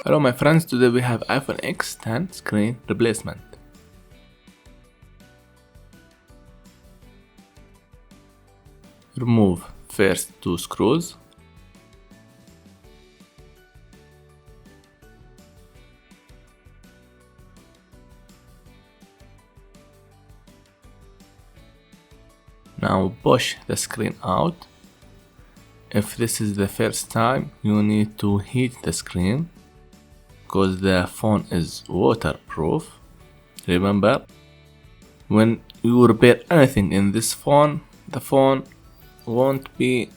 Hello my friends, today we have iPhone X10 screen replacement. Remove first two screws. Now push the screen out. If this is the first time, you need to heat the screen because the phone is waterproof. Remember, when you repair anything in this phone, the phone won't be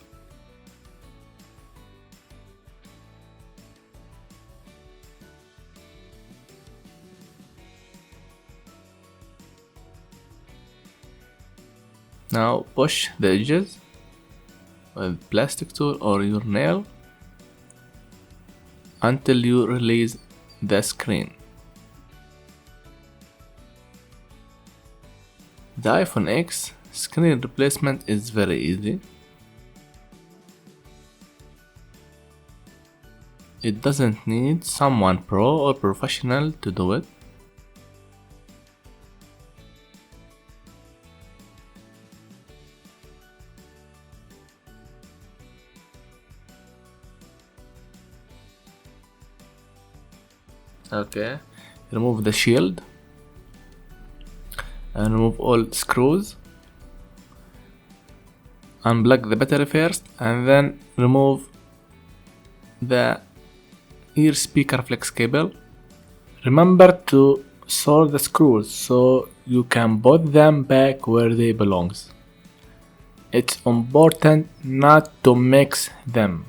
Now push the edges with plastic tool or your nail until you release the screen. The iPhone X screen replacement is very easy. It doesn't need someone pro or professional to do it. Okay, remove the shield and remove all screws. Unplug the battery first and then remove the ear speaker flex cable. Remember to solder the screws so you can put them back where they belong. It's important not to mix them.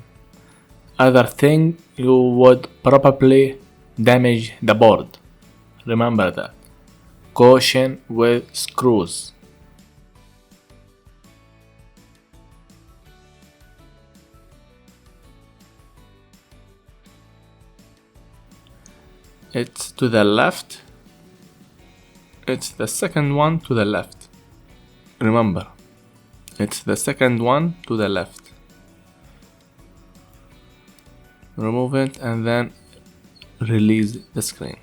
Other thing, you would probably damage the board. Remember that. Caution with screws. It's to the left. It's the second one to the left. Remember, it's the second one to the left. Remove it and then release the screen.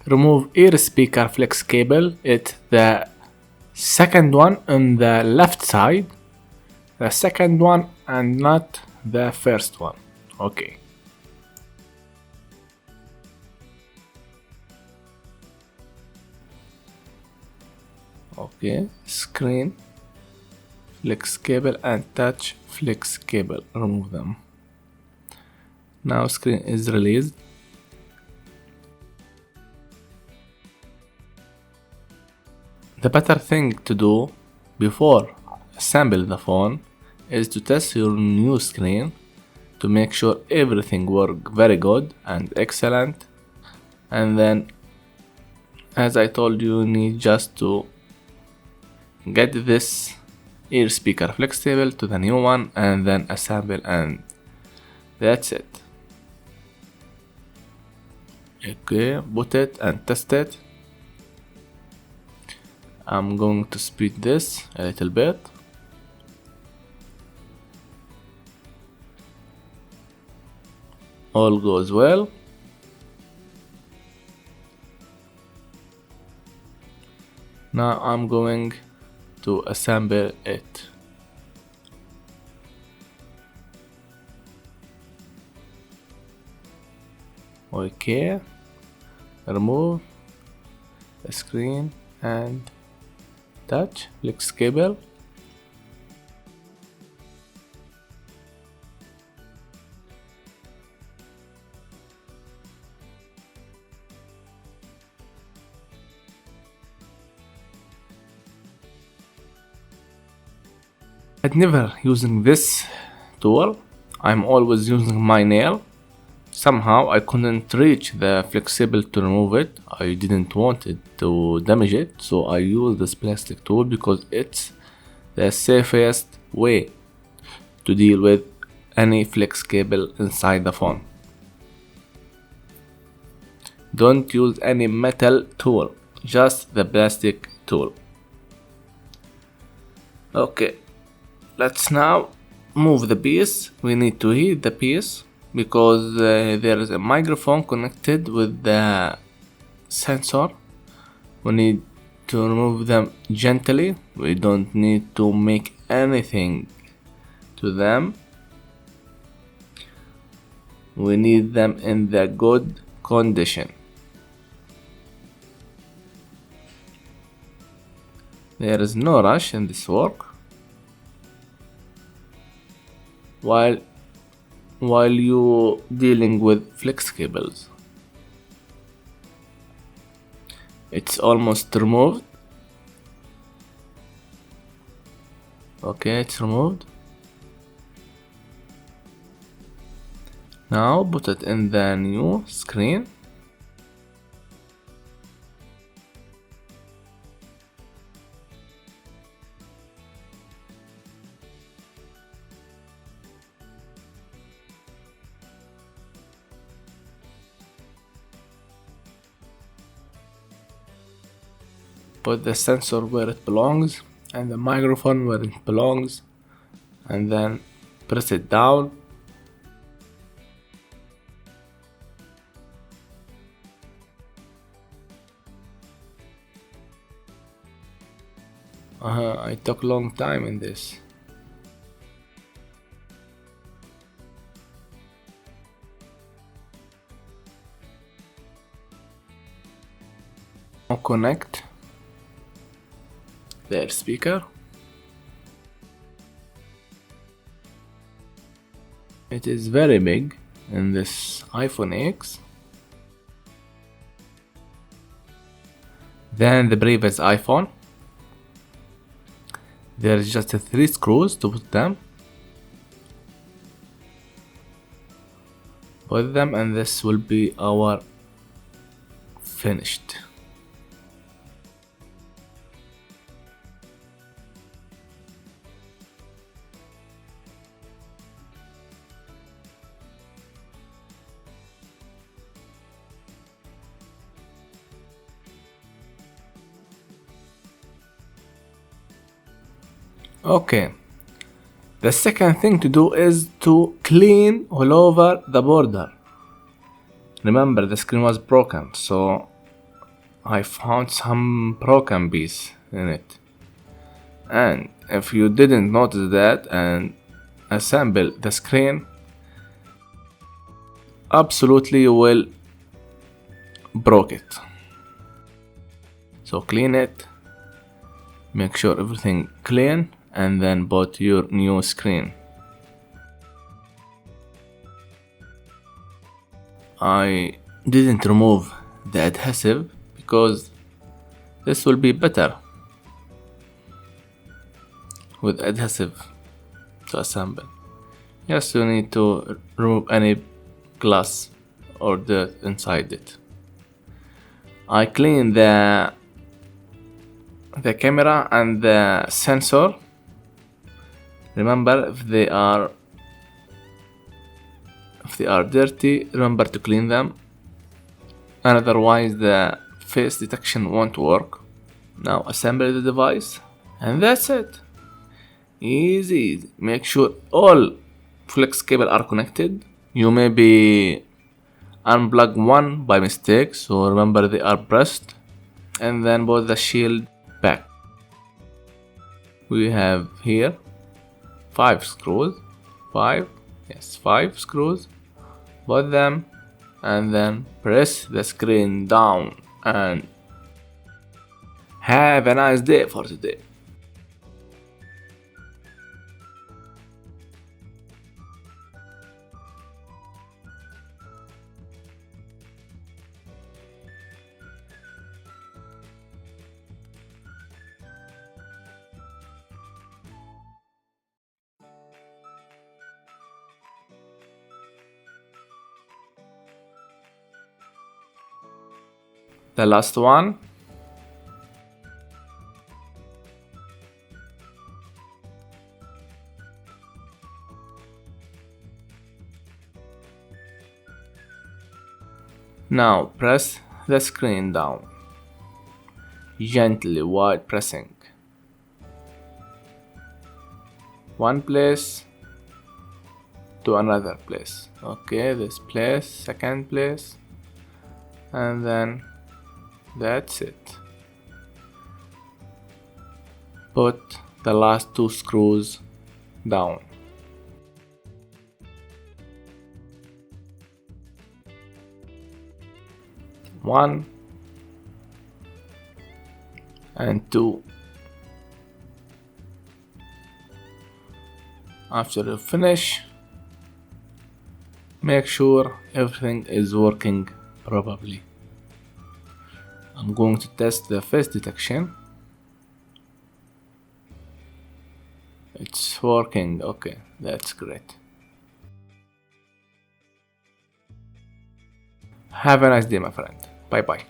Remove ear speaker flex cable. It's the second one on the left side. The second one and not the first one. Okay. Okay, screen flex cable and touch flex cable, remove them. Now screen is released. The better thing to do before assemble the phone is to test your new screen to make sure everything works very good and excellent, and then as I told you, you need just to get this ear speaker flex cable to the new one and then assemble, and that's it. Okay, put it and test it. I'm going to speed this a little bit. All goes well. Now I'm going to assemble it. Okay, remove the screen and touch flex cable. I'm never using this tool. I'm always using my nail. Somehow I couldn't reach the flexible to remove it. I didn't want it to damage it, so I use this plastic tool because it's the safest way to deal with any flex cable inside the phone. Don't use any metal tool. just the plastic tool. Okay, let's now move the piece. We need to heat the piece because there is a microphone connected with the sensor. We need to remove them gently. We don't need to make anything to them. We need them in the good condition. There is no rush in this work. While you dealing with flex cables, it's almost removed. Okay, it's removed. Now put it in the new screen. Put the sensor where it belongs and the microphone where it belongs, and then press it down. I took a long time in this. Now connect the speaker. It is very big in this iPhone X. Then the previous iPhone. There is just 3 screws to put them. Put them and this will be our finished. Okay, the second thing to do is to clean all over the border. Remember, the screen was broken, so I found some broken piece in it. And if you didn't notice that and assemble the screen, absolutely you will broke it. So clean it, make sure everything clean, and then put your new screen. I didn't remove the adhesive because this will be better with adhesive to assemble. Yes, you need to remove any glass or dirt inside it. I cleaned the camera and the sensor. Remember, if they are dirty, remember to clean them, and otherwise the face detection won't work. Now assemble the device, and that's it. Easy. Make sure all flex cables are connected. You may be unplug one by mistake, so remember they are pressed, and then put the shield back. We have here 5 screws. 5 screws. Put them and then press the screen down, and have a nice day for today. The last one. Now press the screen down. gently while pressing. One place to another place. Okay, this place, second place, and then that's it. Put the last 2 screws down. One and 2. After you finish, make sure everything is working properly. I'm going to test the face detection. It's working. Okay, that's great. Have a nice day, my friend. Bye bye.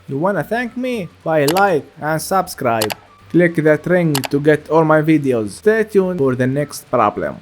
You wanna thank me? By like and subscribe. Click that ring to get all my videos. Stay tuned for the next problem.